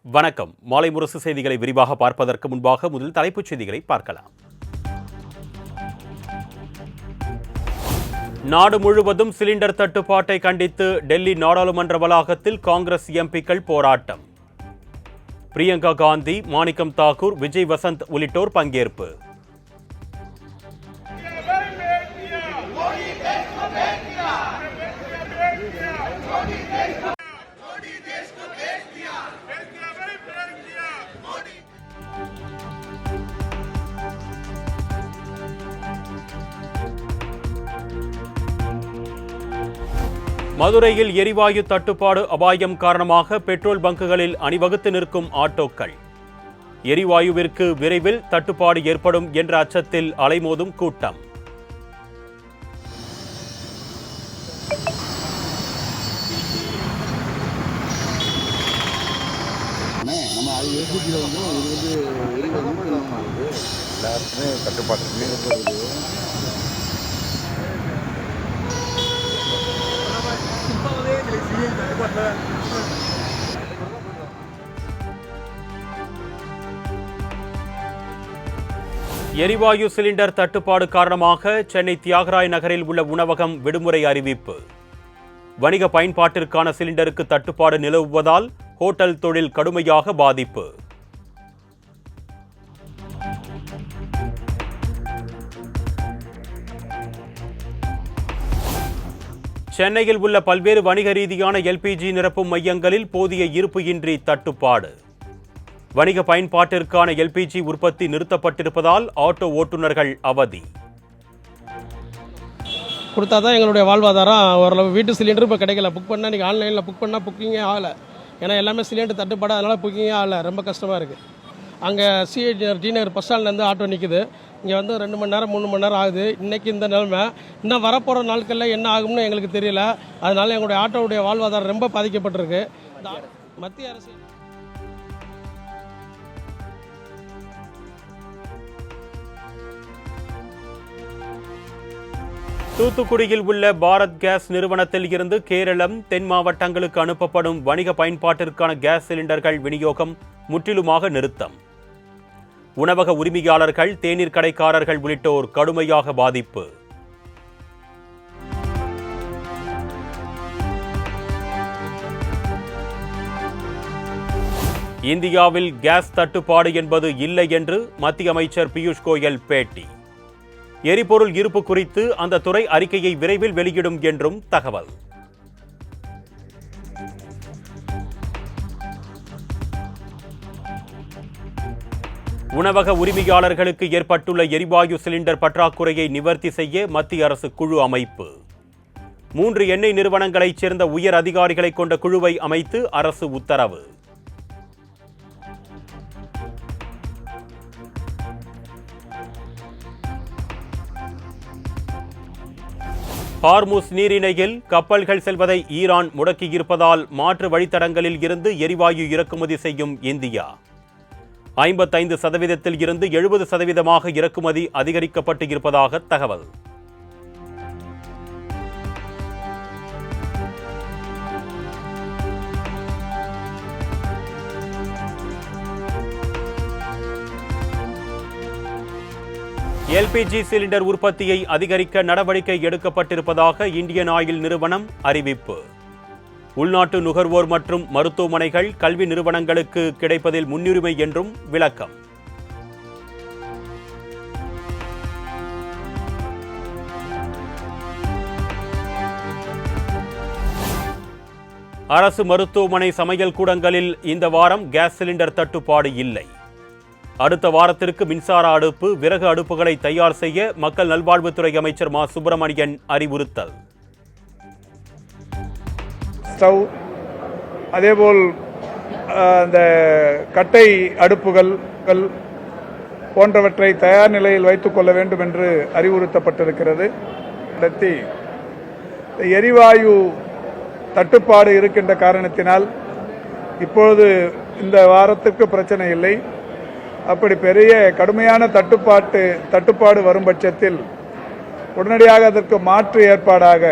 வணக்கம். மாலை முரசு செய்திகளை விரிவாக பார்ப்பதற்கு முன்பாக முதல் தலைப்புச் செய்திகளை பார்க்கலாம். நாடு முழுவதும் சிலிண்டர் தட்டுப்பாட்டை கண்டித்து டெல்லி நாடாளுமன்ற வளாகத்தில் காங்கிரஸ் எம்பிக்கள் போராட்டம். பிரியங்கா காந்தி, மாணிக்கம் தாக்கூர், விஜய் வசந்த் உள்ளிட்டோர் பங்கேற்பு. மதுரையில் எரிவாயு தட்டுப்பாடு அபாயம் காரணமாக பெட்ரோல் பங்குகளில் அணிவகுத்து நிற்கும் ஆட்டோக்கள். எரிவாயுவிற்கு விரைவில் தட்டுப்பாடு ஏற்படும் என்ற அச்சத்தில் அலைமோதும் கூட்டம். எரிவாயு சிலிண்டர் தட்டுப்பாடு காரணமாக சென்னை தியாகராய நகரில் உள்ள உணவகம் விடுமுறை அறிவிப்பு. வணிக பயன்பாட்டிற்கான சிலிண்டருக்கு தட்டுப்பாடு நிலவுவதால் ஹோட்டல் தொழில் கடுமையாக பாதிப்பு. சென்னையில் உள்ள பல்வேறு வணிக ரீதியான எல்பிஜி நிரப்பும் மையங்களில் போதிய இருப்பு இன்றி தட்டுப்பாடு. வணிக பயன்பாட்டிற்கான எல்பிஜி உற்பத்தி நிறுத்தப்பட்டிருப்பதால் ஆட்டோ ஓட்டுநர்கள் அவதி. கொடுத்தா தான் எங்களுடைய வாழ்வாதாரம் ஓரளவு. வீட்டு சிலிண்டர் இப்போ கிடைக்கல. புக் பண்ணால் நீங்கள் ஆன்லைனில் புக் பண்ணால் புக்கிங்கே ஆகலை. ஏன்னா எல்லாமே சிலிண்டர் தட்டுப்பாடு, அதனால் புக்கிங்கே ஆகலை. ரொம்ப கஷ்டமாக இருக்குது. அங்கே டி நகர் பஸ் ஸ்டாண்ட்லேருந்து ஆட்டோ நிற்குது. இங்கே வந்து 2 மணி நேரம் 3 மணி நேரம் ஆகுது. இன்றைக்கி இந்த நிலைமை. இன்னும் வரப்போகிற நாட்களில் என்ன ஆகும்னு எங்களுக்கு தெரியல. அதனால் எங்களுடைய ஆட்டோவுடைய வாழ்வாதாரம் ரொம்ப பாதிக்கப்பட்டிருக்கு. மத்திய அரசு தூத்துக்குடியில் உள்ள பாரத் கேஸ் நிறுவனத்தில் இருந்து கேரளம், தென் மாவட்டங்களுக்கு அனுப்பப்படும் வணிக பயன்பாட்டிற்கான கேஸ் சிலிண்டர்கள் விநியோகம் முற்றிலுமாக நிறுத்தம். உணவக உரிமையாளர்கள், தேநீர் கடைக்காரர்கள் உள்ளிட்டோர் கடுமையாக பாதிப்பு. இந்தியாவில் கேஸ் தட்டுப்பாடு என்பது இல்லை என்று மத்திய அமைச்சர் பியூஷ் கோயல் பேட்டி. எரிபொருள் இருப்பு குறித்து அந்த துறை அறிக்கையை விரைவில் வெளியிடும் என்றும் தகவல். உணவக உரிமையாளர்களுக்கு ஏற்பட்டுள்ள எரிவாயு சிலிண்டர் பற்றாக்குறையை நிவர்த்தி செய்ய மத்திய அரசு குழு அமைப்பு. 3 எண்ணெய் நிறுவனங்களைச் சேர்ந்த உயர் அதிகாரிகளை கொண்ட குழுவை அமைத்து அரசு உத்தரவு. ஹார்முஸ் நீரிணையில் கப்பல்கள் செல்வதை ஈரான் முடக்கியிருப்பதால் மாற்று வழித்தடங்களில் இருந்து எரிவாயு இறக்குமதி செய்யும் இந்தியா. 55% இருந்து 70% இறக்குமதி அதிகரிக்கப்பட்டு இருப்பதாக தகவல். எல்பிஜி சிலிண்டர் உற்பத்தியை அதிகரிக்க நடவடிக்கை எடுக்கப்பட்டிருப்பதாக இந்தியன் ஆயில் நிறுவனம் அறிவிப்பு. உள்நாட்டு நுகர்வோர் மற்றும் மருத்துவமனைகள், கல்வி நிறுவனங்களுக்கு கிடைப்பதில் முன்னுரிமை என்றும் விளக்கம். அரசு மருத்துவமனை சமையல் கூடங்களில் இந்த வாரம் கேஸ் சிலிண்டர் தட்டுப்பாடு இல்லை. அடுத்த வாரத்திற்கு மின்சார அடுப்பு, விறகு அடுப்புகளை தயார் செய்ய மக்கள் நல்வாழ்வுத்துறை அமைச்சர் மா சுப்பிரமணியன் அறிவுறுத்தல். ஸ்டவ், அதேபோல் அந்த கட்டை அடுப்புகள் போன்றவற்றை தயார் நிலையில் வைத்துக் கொள்ள வேண்டும் என்று அறிவுறுத்தப்பட்டிருக்கிறது. எரிவாயு தட்டுப்பாடு இருக்கின்ற காரணத்தினால் இப்பொழுது இந்த வாரத்திற்கு பிரச்சனை இல்லை. அப்படி பெரிய கடுமையான தட்டுப்பாடு வரும் பட்சத்தில் உடனடியாக அதற்கு மாற்று ஏற்பாடாக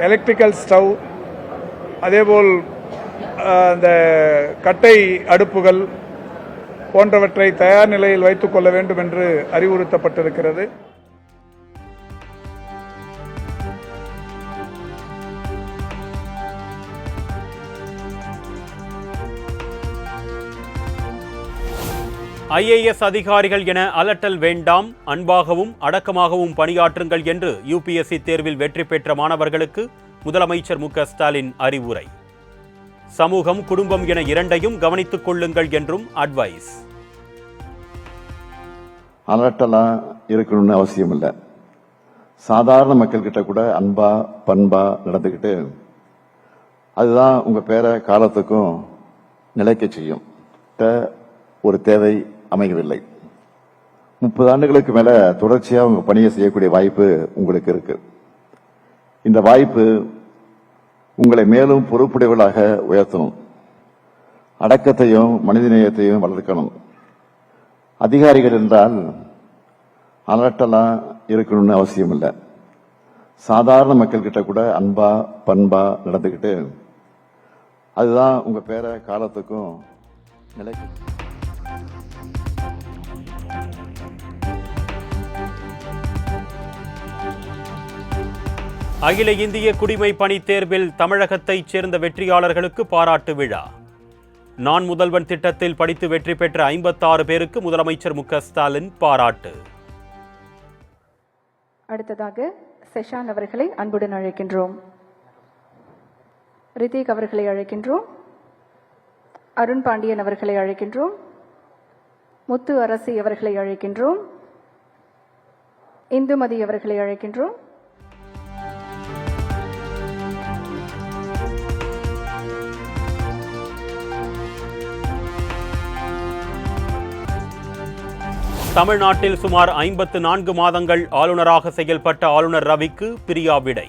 எலக்ட்ரிக்கல் ஸ்டவ், அதேபோல் அந்த கட்டை அடுப்புகள் போன்றவற்றை தயார் நிலையில் வைத்துக் கொள்ள வேண்டும் என்று அறிவுறுத்தப்பட்டிருக்கிறது. IAS அதிகாரிகள் என அலட்டல் வேண்டாம், அன்பாகவும் அடக்கமாகவும் பணியாற்றுங்கள் என்று UPSC தேர்வில் வெற்றி பெற்ற மாணவர்களுக்கு முதலமைச்சர் மு.க.ஸ்டாலின் அறிவுரை. சமூகம், குடும்பம் என இரண்டையும் கவனித்துக் கொள்ளுங்கள் என்றும் அட்வைஸ். அலட்டலா இருக்கணும்னு அவசியம் இல்லை. சாதாரண மக்கள் கிட்ட கூட அன்பா பண்பா நடந்துக்கிட்டு அதுதான் உங்க பேரை காலத்துக்கும் நிலைக்க செய்யும். ஒரு தேவை அமையவில்லை. 30 ஆண்டுகளுக்கு மேல தொடர்ச்சியா உங்க பணியை செய்யக்கூடிய வாய்ப்பு உங்களுக்கு இருக்கு. இந்த வாய்ப்பு உங்களை மேலும் பொறுப்புடையவர்களாக உயர்த்தணும். அடக்கத்தையும் மனிதநேயத்தையும் வளர்க்கணும். அதிகாரிகள் என்றால் அலட்டலா இருக்கணும்னு அவசியம் இல்லை. சாதாரண மக்கள் கிட்ட கூட அன்பா பண்பா நடந்துக்கிட்டு அதுதான் உங்க பேரை காலத்துக்கும் நிலைக்கும். அகில இந்திய குடிமை பணி தேர்வில் தமிழகத்தைச் சேர்ந்த வெற்றியாளர்களுக்கு பாராட்டு விழா. நான் முதல்வன் திட்டத்தில் படித்து வெற்றி பெற்ற 56 பேருக்கு முதலமைச்சர் மு.க.ஸ்டாலின் பாராட்டு. அடுத்ததாக செஷான் அவர்களை அன்புடன் அழைக்கின்றோம். ரித்திக் அவர்களை அழைக்கின்றோம். அருண் பாண்டியன் அவர்களை அழைக்கின்றோம். முத்து அரசி அவர்களை அழைக்கின்றோம். இந்துமதி அவர்களை அழைக்கின்றோம். தமிழ்நாட்டில் சுமார் 54 மாதங்கள் ஆளுநராக செயல்பட்ட ஆளுநர் ரவிக்கு பிரியா விடை.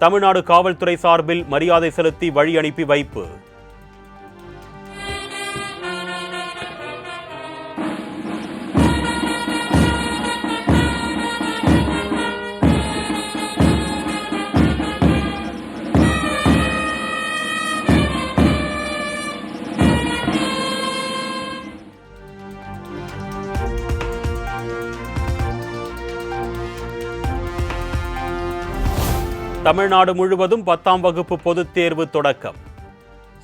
தமிழ்நாடு காவல்துறை சார்பில் மரியாதை செலுத்தி வழி அனுப்பி வைப்பு. தமிழ்நாடு முழுவதும் 10ஆம் வகுப்பு பொதுத் தேர்வு தொடக்கம்.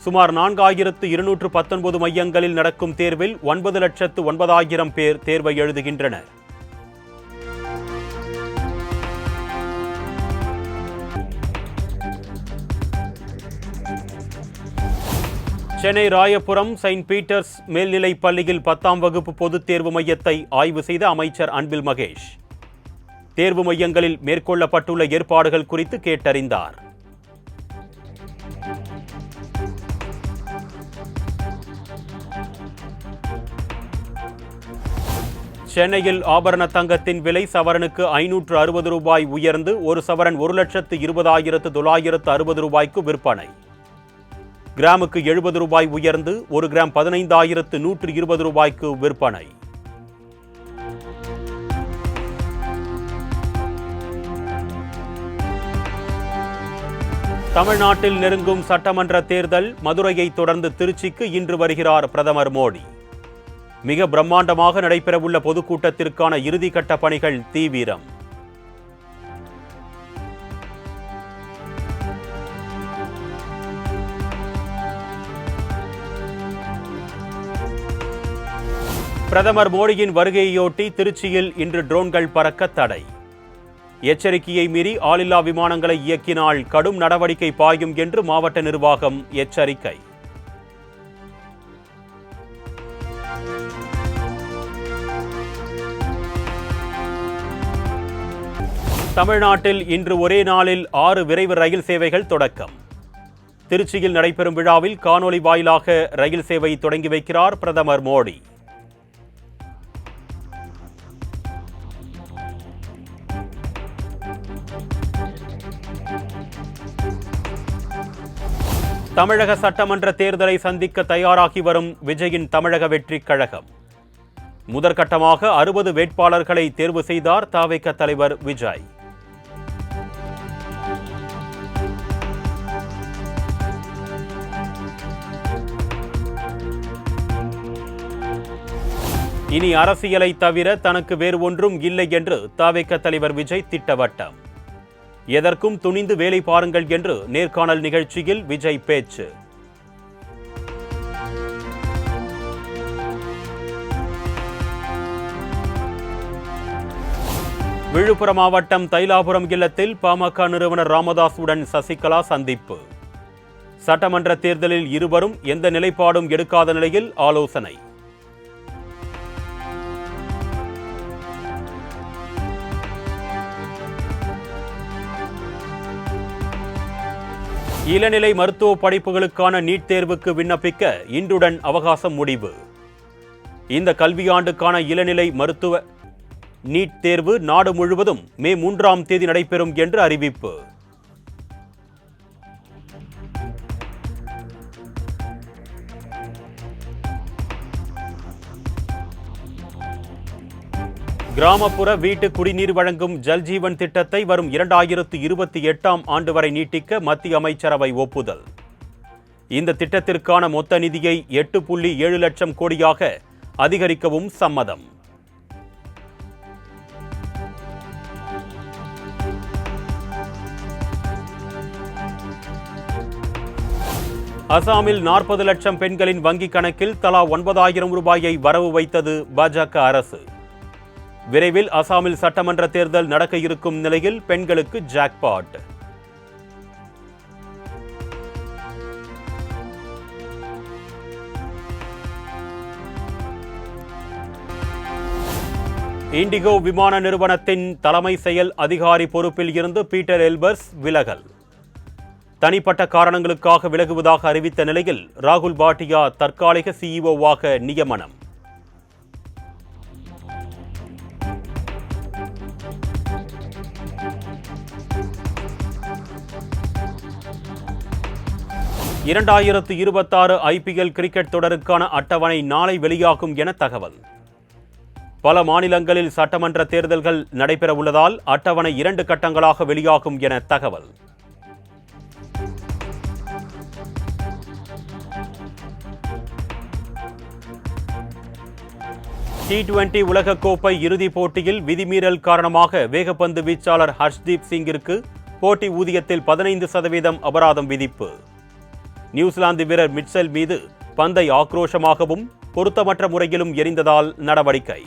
சுமார் 4219 மையங்களில் நடக்கும் தேர்வில் 9,09,000 பேர் தேர்வை எழுதுகின்றனர். சென்னை ராயபுரம் செயின்ட் பீட்டர்ஸ் மேல்நிலைப் பள்ளியில் 10ஆம் வகுப்பு பொதுத் தேர்வு மையத்தை ஆய்வு செய்த அமைச்சர் அன்பில் மகேஷ் தேர்வு மையங்களில் மேற்கொள்ளப்பட்டுள்ள ஏற்பாடுகள் குறித்து கேட்டறிந்தார். சென்னையில் ஆபரண தங்கத்தின் விலை சவரனுக்கு 560 ரூபாய் உயர்ந்து ஒரு சவரன் 1,20,960 ரூபாய்க்கு விற்பனை. கிராமுக்கு 70 ரூபாய் உயர்ந்து ஒரு கிராம் 15,120 ரூபாய்க்கு விற்பனை. தமிழ்நாட்டில் நெருங்கும் சட்டமன்ற தேர்தல். மதுரையை தொடர்ந்து திருச்சிக்கு இன்று வருகிறார் பிரதமர் மோடி. மிக பிரம்மாண்டமாக நடைபெறவுள்ள பொதுக்கூட்டத்திற்கான இறுதிக்கட்ட பணிகள் தீவிரம். பிரதமர் மோடியின் வருகையொட்டி திருச்சியில் இன்று ட்ரோன்கள் பறக்க தடை. எச்சரிக்கையை மீறி ஆளில்லா விமானங்களை இயக்கினால் கடும் நடவடிக்கை பாயும் என்று மாவட்ட நிர்வாகம் எச்சரிக்கை. தமிழ்நாட்டில் இன்று ஒரே நாளில் 6 விரைவு ரயில் சேவைகள் தொடக்கம். திருச்சியில் நடைபெறும் விழாவில் காணொலி வாயிலாக ரயில் சேவை தொடங்கி வைக்கிறார் பிரதமர் மோடி. தமிழக சட்டமன்ற தேர்தலை சந்திக்க தயாராகி வரும் விஜயின் தமிழக வெற்றிக் கழகம். முதற்கட்டமாக 60 வேட்பாளர்களை தேர்வு செய்தார் தவிக தலைவர் விஜய். இனி அரசியலை தவிர தனக்கு வேறு ஒன்றும் இல்லை என்று தவிக தலைவர் விஜய் திட்டவட்டம். எதற்கும் துணிந்து வேலை பாருங்கள் என்று நேர்காணல் நிகழ்ச்சியில் விஜய் பேச்சு. விழுப்புரம் மாவட்டம் தைலாபுரம் இல்லத்தில் பாமக நிறுவனர் ராமதாசுடன் சசிகலா சந்திப்பு. சட்டமன்ற தேர்தலில் இருவரும் எந்த நிலைப்பாடும் எடுக்காத நிலையில் ஆலோசனை. இளநிலை மருத்துவ படிப்புகளுக்கான நீட் தேர்வுக்கு விண்ணப்பிக்க இன்றுடன் அவகாசம் முடிவு. இந்த கல்வியாண்டுக்கான இளநிலை மருத்துவ நீட் தேர்வு நாடு முழுவதும் மே 3ஆம் தேதி நடைபெறும் என்று அறிவிப்பு. கிராமப்புற வீட்டு குடிநீர் வழங்கும் ஜல்ஜீவன் திட்டத்தை வரும் 2028ஆம் ஆண்டு வரை நீட்டிக்க மத்திய அமைச்சரவை ஒப்புதல். இந்த திட்டத்திற்கான மொத்த நிதியை 8.7 லட்சம் கோடியாக அதிகரிக்கவும் சம்மதம். அசாமில் 40 லட்சம் பெண்களின் வங்கிக் கணக்கில் தலா 9,000 ரூபாயை வரவு வைத்தது பாஜக அரசு. விரைவில் அசாமில் சட்டமன்ற தேர்தல் நடக்க இருக்கும் நிலையில் பெண்களுக்கு ஜாக்பாட். இண்டிகோ விமான நிறுவனத்தின் தலைமை செயல் அதிகாரி பொறுப்பில் இருந்து பீட்டர் எல்பர்ஸ் விலகல். தனிப்பட்ட காரணங்களுக்காக விலகுவதாக அறிவித்த நிலையில் ராகுல் பாட்டியா தற்காலிக சிஇஓவாக நியமனம். (2026) IPL கிரிக்கெட் தொடருக்கான அட்டவணை நாளை வெளியாகும் என தகவல். பல மாநிலங்களில் சட்டமன்ற தேர்தல்கள் நடைபெற உள்ளதால் அட்டவணை 2 கட்டங்களாக வெளியாகும் என தகவல். T20 உலகக்கோப்பை இறுதிப் போட்டியில் விதிமீறல் காரணமாக வேகப்பந்து வீச்சாளர் ஹர்ஷ்தீப் சிங்கிற்கு போட்டி ஊதியத்தில் 15% அபராதம் விதிப்பு. நியூசிலாந்து வீரர் மிட்செல் மீது பந்தை ஆக்ரோஷமாகவும் பொருத்தமற்ற முறையிலும் எறிந்ததால் நடவடிக்கை.